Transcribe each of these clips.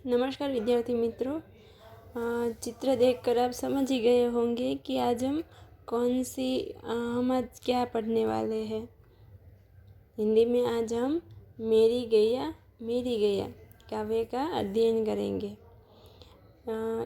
नमस्कार विद्यार्थी मित्रों। चित्र देखकर आप समझ ही गए होंगे कि आज हम हम आज क्या पढ़ने वाले हैं। हिंदी में आज हम मेरी गैया काव्य का अध्ययन करेंगे।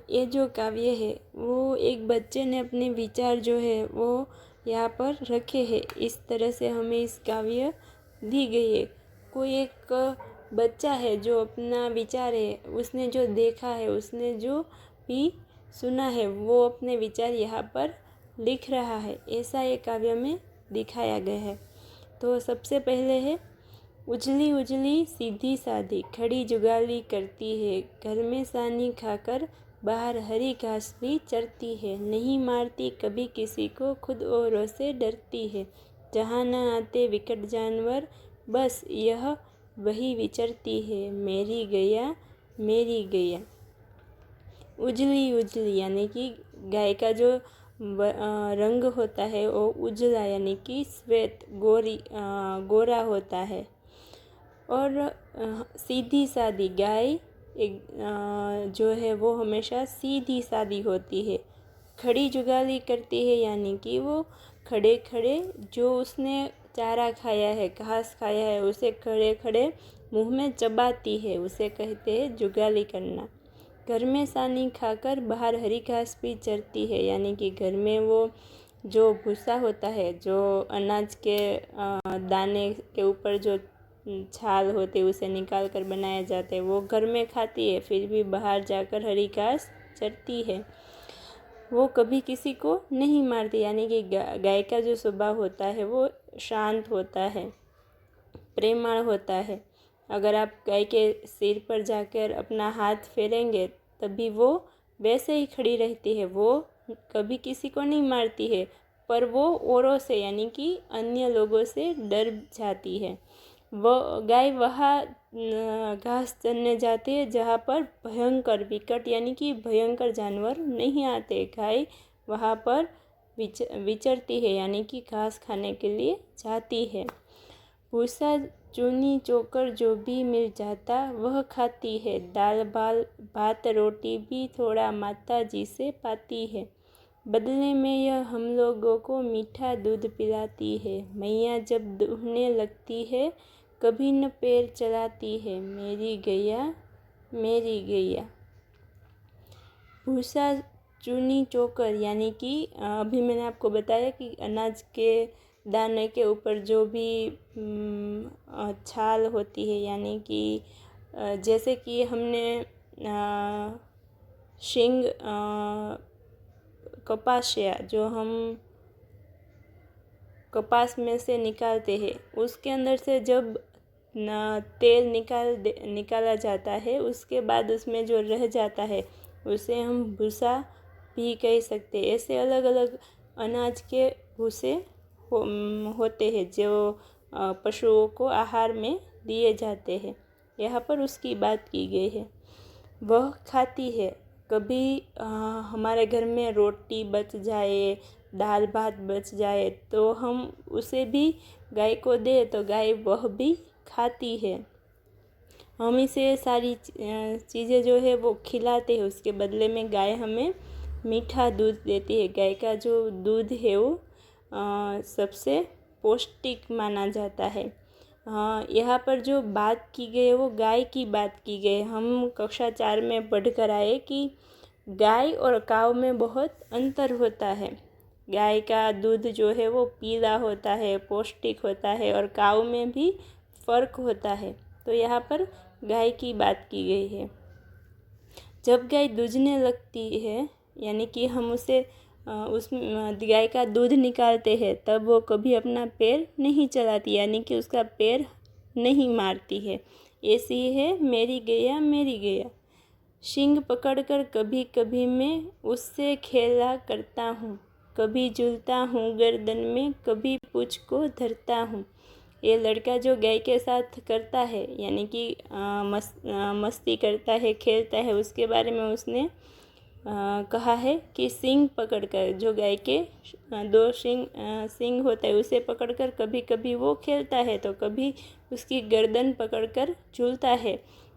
ये जो काव्य है वो एक बच्चे ने अपने विचार जो है वो यहाँ पर रखे हैं। इस तरह से हमें इस काव्य दी गई है। कोई एक बच्चा है जो अपना विचार है, उसने जो देखा है, उसने जो भी सुना है, वो अपने विचार यहाँ पर लिख रहा है। ऐसा ये काव्य में दिखाया गया है। तो सबसे पहले है, उजली उजली सीधी सादी खड़ी जुगाली करती है, घर में सानी खाकर बाहर हरी घास भी चरती है, नहीं मारती कभी किसी को, खुद औरों से डरती है, जहाँ न आते विकट जानवर, बस यह वही विचरती है, मेरी गैया। उजली उजली यानी कि गाय का जो रंग होता है वो उजला यानी कि श्वेत गोरा होता है। और सीधी सादी गाय एक जो है वो हमेशा सीधी सादी होती है। खड़ी जुगाली करती है यानी कि वो खड़े खड़े जो उसने चारा खाया है, घास खाया है, उसे खड़े खड़े मुंह में चबाती है, उसे कहते हैं जुगाली करना। घर में सानी खाकर बाहर हरी घास भी चरती है यानी कि घर में वो जो भूसा होता है, जो अनाज के दाने के ऊपर जो छाल होते है उसे निकाल कर बनाया जाता है, वो घर में खाती है, फिर भी बाहर जाकर हरी घास चरती है। वो कभी किसी को नहीं मारती यानी कि गाय का जो स्वभाव होता है वो शांत होता है, प्रेमळ होता है। अगर आप गाय के सिर पर जाकर अपना हाथ फेरेंगे तभी वो वैसे ही खड़ी रहती है। वो कभी किसी को नहीं मारती है, पर वो औरों से यानी कि अन्य लोगों से डर जाती है। वो गाय वहाँ घास चरने जाती है जहाँ पर भयंकर विकट यानी कि भयंकर जानवर नहीं आते। गाय वहाँ पर विचरती है यानी कि घास खाने के लिए जाती है। भूसा चूनी चोकर जो भी मिल जाता वह खाती है, दाल भात रोटी भी थोड़ा माता जी से पाती है, बदले में यह हम लोगों को मीठा दूध पिलाती है, मैया जब दूहने लगती है कभी न पैर चलाती है, मेरी गैया। भूसा चूनी चोकर यानी कि अभी मैंने आपको बताया कि अनाज के दाने के ऊपर जो भी छाल होती है यानी कि जैसे कि हमने शिंग कपासिया जो हम कपास में से निकालते हैं, उसके अंदर से जब तेल निकाला जाता है, उसके बाद उसमें जो रह जाता है उसे हम भूसा भी कह सकते हैं। ऐसे अलग अलग अनाज के भूसे होते हैं जो पशुओं को आहार में दिए जाते हैं। यहाँ पर उसकी बात की गई है। वह खाती है, कभी हमारे घर में रोटी बच जाए, दाल भात बच जाए तो हम उसे भी गाय को दे तो गाय वह भी खाती है। हम इसे सारी चीज़ें जो है वो खिलाते हैं, उसके बदले में गाय हमें मीठा दूध देती है। गाय का जो दूध है वो सबसे पौष्टिक माना जाता है। यहाँ पर जो बात की गई है वो गाय की बात की गई। हम कक्षा 4 में पढ़ कर आए कि गाय और काऊ में बहुत अंतर होता है। गाय का दूध जो है वो पीला होता है, पौष्टिक होता है, और काऊ में भी फ़र्क होता है। तो यहाँ पर गाय की बात की गई है। जब गाय दूधने लगती है यानी कि हम उसे उस गाय का दूध निकालते हैं तब वो कभी अपना पैर नहीं चलाती यानी कि उसका पैर नहीं मारती है। ऐसी है मेरी गैया। शिंग पकड़कर कभी कभी मैं उससे खेला करता हूँ, कभी झूलता हूँ गर्दन में, कभी पूँछ को धरता हूँ। ये लड़का जो गाय के साथ करता है यानी कि मस्ती करता है, खेलता है, उसके बारे में उसने कहा है कि सींग पकड़कर, जो गाय के दो सींग होता है उसे पकड़कर कभी कभी वो खेलता है तो कभी उसकी गर्दन पकड़कर झूलता है।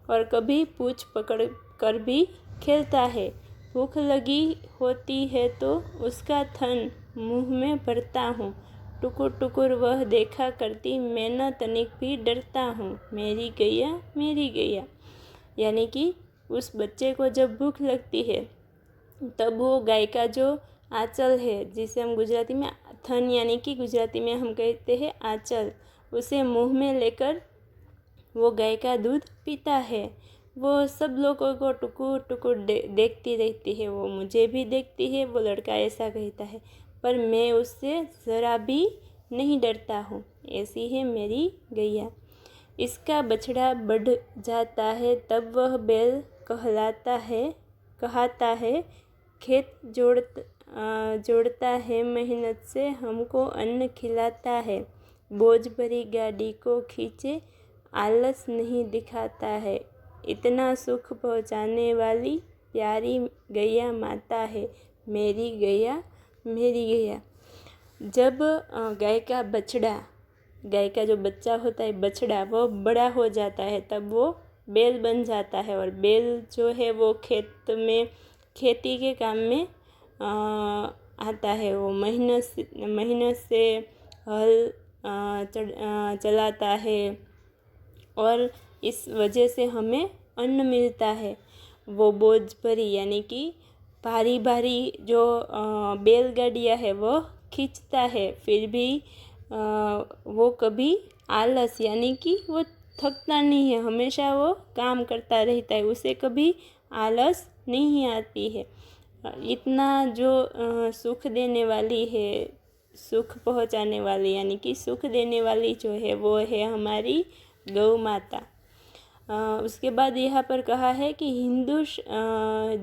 और कभी पूंछ पकड़ कर भी खेलता है। भूख लगी होती है तो उसका थन मुंह में भरता हूँ। टुकुर टुकुर वह देखा करती, मैं न तनिक भी डरता हूँ। मेरी गैया मेरी गैया। यानी कि उस बच्चे को जब भूख लगती है तब वो गाय का जो आंचल है, जिसे हम गुजराती में थन यानी कि गुजराती में हम कहते हैं आंचल, उसे मुंह में लेकर वो गाय का दूध पीता है। वो सब लोगों को टुकुर टुकुर देखती रहती है। वो मुझे भी देखती है, वो लड़का ऐसा कहता है, पर मैं उससे ज़रा भी नहीं डरता हूँ। ऐसी है मेरी गैया। इसका बछड़ा बढ़ जाता है तब वह बैल कहता है, खेत जोड़ता है, मेहनत से हमको अन्न खिलाता है। बोझ भरी गाड़ी को खींचे, आलस नहीं दिखाता है। इतना सुख पहुँचाने वाली प्यारी गैया माता है, मेरी गैया मेरी गैया। जब गाय का जो बच्चा होता है बछड़ा, वो बड़ा हो जाता है तब वो बैल बन जाता है। और बैल जो है वो खेती के काम में आता है। वो मेहनत से हल चलाता है और इस वजह से हमें अन्न मिलता है। वो बोझ भरी यानी कि भारी भारी जो बैलगाड़ियाँ है वो खींचता है, फिर भी वो कभी आलस यानी कि वो थकता नहीं है, हमेशा वो काम करता रहता है, उसे कभी आलस नहीं आती है। इतना जो सुख देने वाली है, सुख पहुंचाने वाली यानी कि सुख देने वाली जो है वो है हमारी गौ माता। उसके बाद यहाँ पर कहा है कि हिंदू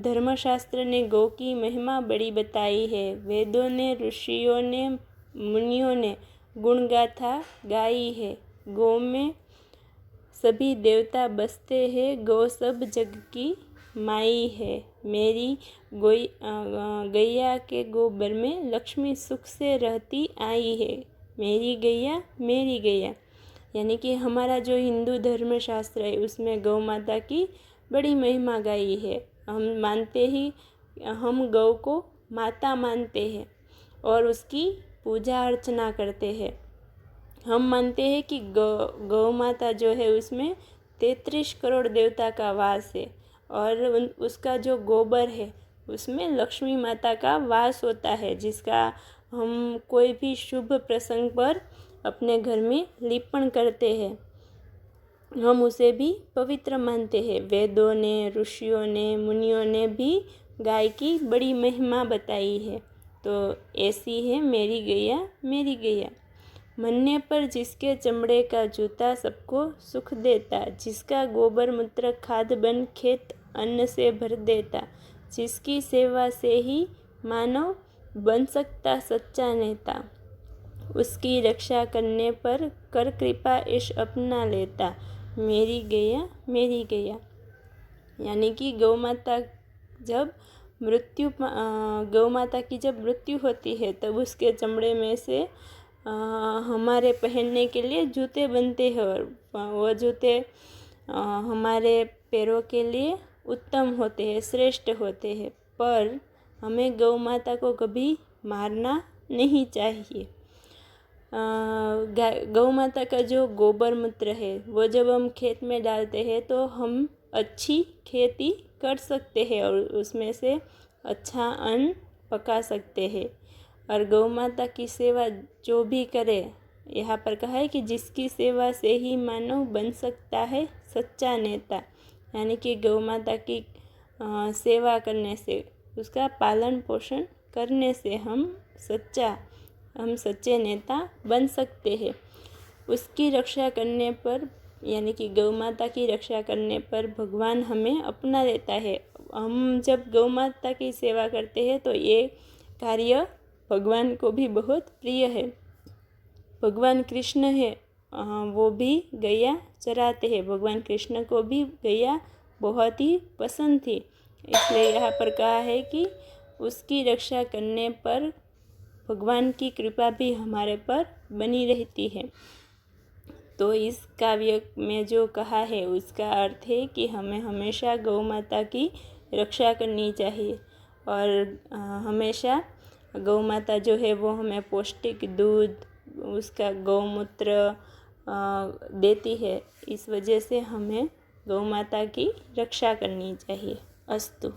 धर्मशास्त्र ने गौ की महिमा बड़ी बताई है। वेदों ने, ऋषियों ने, मुनियों ने गुणगाथा गाई है। गौ में सभी देवता बसते हैं, गौ सब जग की माई है। मेरी गैया के गोबर में लक्ष्मी सुख से रहती आई है। मेरी गैया मेरी गैया। यानी कि हमारा जो हिंदू धर्मशास्त्र है उसमें गौ माता की बड़ी महिमा गाई है। हम गौ को माता मानते हैं और उसकी पूजा अर्चना करते हैं। हम मानते हैं कि गौ माता जो है उसमें 33 करोड़ देवता का वास है और उसका जो गोबर है उसमें लक्ष्मी माता का वास होता है, जिसका हम कोई भी शुभ प्रसंग पर अपने घर में लिपण करते हैं, हम उसे भी पवित्र मानते हैं। वेदों ने, ऋषियों ने, मुनियों ने भी गाय की बड़ी महिमा बताई है। तो ऐसी है मेरी गैया मेरी गैया। मरने पर जिसके चमड़े का जूता सबको सुख देता, जिसका गोबर मूत्र खाद बन खेत अन्न से भर देता, जिसकी सेवा से ही मानव बन सकता सच्चा नेता, उसकी रक्षा करने पर कर कृपा ईश अपना लेता। मेरी गैया मेरी गैया। यानी कि गौ माता की जब मृत्यु होती है तब उसके चमड़े में से हमारे पहनने के लिए जूते बनते हैं और वो जूते हमारे पैरों के लिए उत्तम होते हैं, श्रेष्ठ होते हैं। पर हमें गौ माता को कभी मारना नहीं चाहिए। गौ माता का जो गोबर मूत्र है वो जब हम खेत में डालते हैं तो हम अच्छी खेती कर सकते हैं और उसमें से अच्छा अन्न पका सकते हैं। और गौ माता की सेवा जो भी करे, यहाँ पर कहा है कि जिसकी सेवा से ही मानव बन सकता है सच्चा नेता। यानी कि गौ माता की सेवा करने से, उसका पालन पोषण करने से हम सच्चे नेता बन सकते हैं। उसकी रक्षा करने पर यानी कि गौ माता की रक्षा करने पर भगवान हमें अपना लेता है। हम जब गौ माता की सेवा करते हैं तो ये कार्य भगवान को भी बहुत प्रिय है। भगवान कृष्ण है, वो भी गैया चराते हैं। भगवान कृष्ण को भी गैया बहुत ही पसंद थी, इसलिए यहाँ पर कहा है कि उसकी रक्षा करने पर भगवान की कृपा भी हमारे पर बनी रहती है। तो इस काव्य में जो कहा है उसका अर्थ है कि हमें हमेशा गौ माता की रक्षा करनी चाहिए और हमेशा गौ माता जो है वो हमें पौष्टिक दूध, उसका गौमूत्र देती है। इस वजह से हमें गौ माता की रक्षा करनी चाहिए। अस्तु।